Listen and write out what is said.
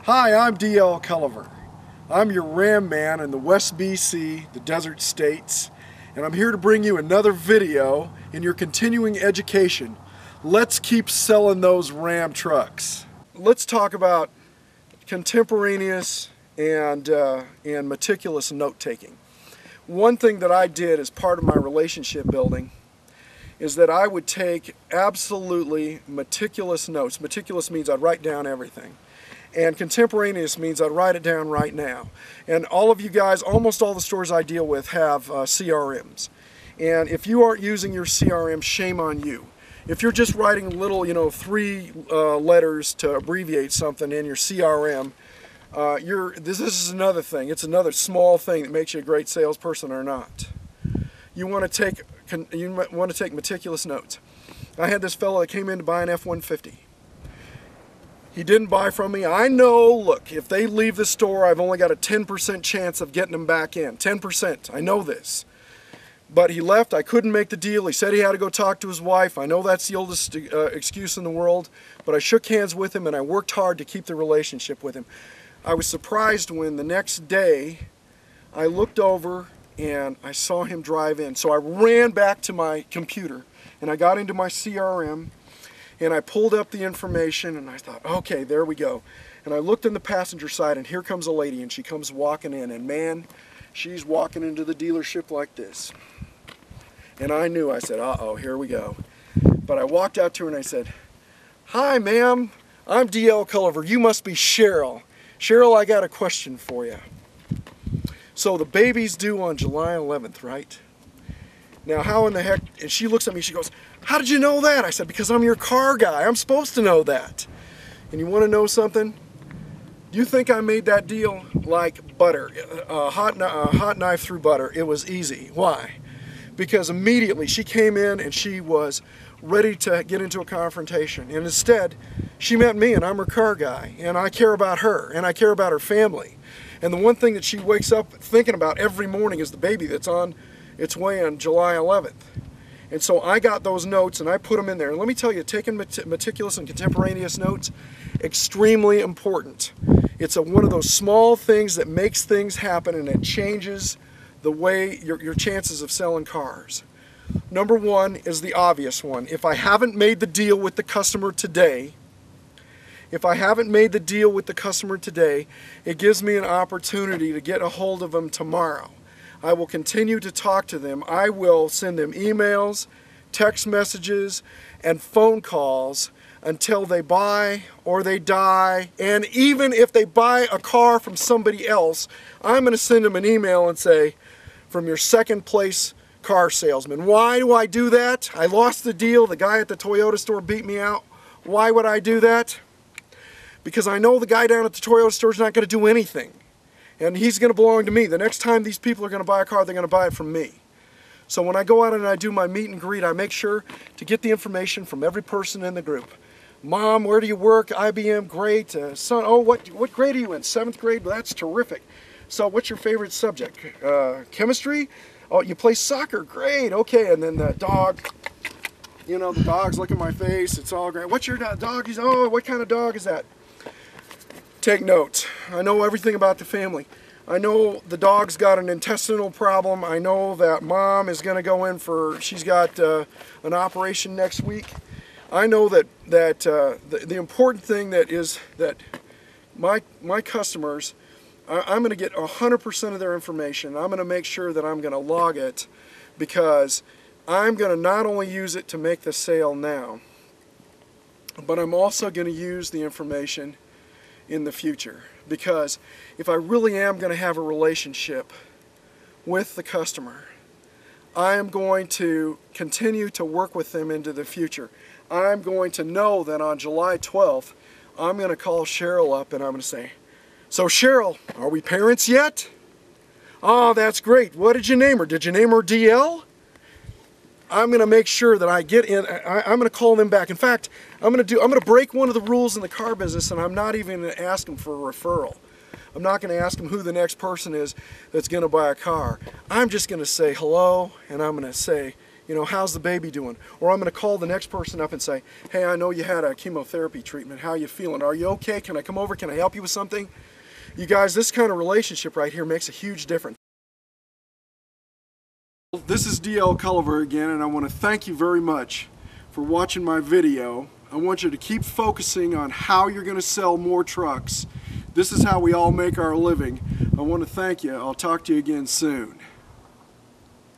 Hi, I'm D.L. Culiver. I'm your Ram man in the West BC, the Desert States, and I'm here to bring you another video in your continuing education. Let's keep selling those Ram trucks. Let's talk about contemporaneous and meticulous note-taking. One thing that I did as part of my relationship building is that I would take absolutely meticulous notes. Meticulous means I'd write down everything. And contemporaneous means I'd write it down right now. And all of you guys, almost all the stores I deal with have CRMs. And if you aren't using your CRM, shame on you. If you're just writing little, 3 letters to abbreviate something in your CRM, this is another thing. It's another small thing that makes you a great salesperson or not. You want to take meticulous notes. I had this fellow that came in to buy an F-150. He didn't buy from me. I know, look, if they leave the store, I've only got a 10% chance of getting them back in. 10%, I know this. But he left, I couldn't make the deal. He said he had to go talk to his wife. I know that's the oldest excuse in the world, but I shook hands with him and I worked hard to keep the relationship with him. I was surprised when the next day I looked over and I saw him drive in. So I ran back to my computer and I got into my CRM and I pulled up the information and I thought, okay, there we go. And I looked in the passenger side and here comes a lady and she comes walking in and man, she's walking into the dealership like this. And I knew, I said, uh-oh, here we go. But I walked out to her and I said, hi ma'am, I'm D.L. Culiver, you must be Cheryl. Cheryl, I got a question for you. So the baby's due on July 11th, right? Now how in the heck, and she looks at me, she goes, how did you know that? I said, because I'm your car guy, I'm supposed to know that. And you want to know something? You think I made that deal like butter, a hot knife through butter? It was easy. Why? Because immediately she came in and she was ready to get into a confrontation. And instead, she met me and I'm her car guy. And I care about her and I care about her family. And the one thing that she wakes up thinking about every morning is the baby that's on its way on July 11th. And so I got those notes and I put them in there. And let me tell you, taking meticulous and contemporaneous notes, extremely important. It's one of those small things that makes things happen and it changes the way your chances of selling cars. Number one is the obvious one. If I haven't made the deal with the customer today, it gives me an opportunity to get a hold of them tomorrow. I will continue to talk to them. I will send them emails, text messages, and phone calls until they buy or they die. And even if they buy a car from somebody else, I'm going to send them an email and say, from your second place car salesman. Why do I do that? I lost the deal. The guy at the Toyota store beat me out. Why would I do that? Because I know the guy down at the Toyota store is not going to do anything. And he's going to belong to me. The next time these people are going to buy a car, they're going to buy it from me. So when I go out and I do my meet and greet, I make sure to get the information from every person in the group. Mom, where do you work? IBM, great. Son, oh, what grade are you in? 7th grade? Well, that's terrific. So what's your favorite subject? Chemistry? Oh, you play soccer? Great. Okay, and then the dog, the dog's looking at my face. It's all great. What's your dog? Oh, what kind of dog is that? Take notes. I know everything about the family. I know the dog's got an intestinal problem. I know that mom is going to go in she's got an operation next week. I know that the important thing is that my customers, I'm going to get 100% of their information. I'm going to make sure that I'm going to log it because I'm going to not only use it to make the sale now, but I'm also going to use the information in the future, because if I really am going to have a relationship with the customer, I am going to continue to work with them into the future. I'm going to know that on July 12th, I'm going to call Cheryl up and I'm going to say, so Cheryl, are we parents yet? Oh, that's great. What did you name her? Did you name her DL? I'm going to make sure that I get in. I'm going to call them back. In fact, I'm going to break one of the rules in the car business, and I'm not even going to ask them for a referral. I'm not going to ask them who the next person is that's going to buy a car. I'm just going to say hello, and I'm going to say, You know, how's the baby doing? Or I'm going to call the next person up and say, hey, I know you had a chemotherapy treatment. How are you feeling? Are you okay? Can I come over? Can I help you with something? You guys, this kind of relationship right here makes a huge difference. This is DL Culiver again, and I want to thank you very much for watching my video. I want you to keep focusing on how you're going to sell more trucks. This is how we all make our living. I want to thank you. I'll talk to you again soon.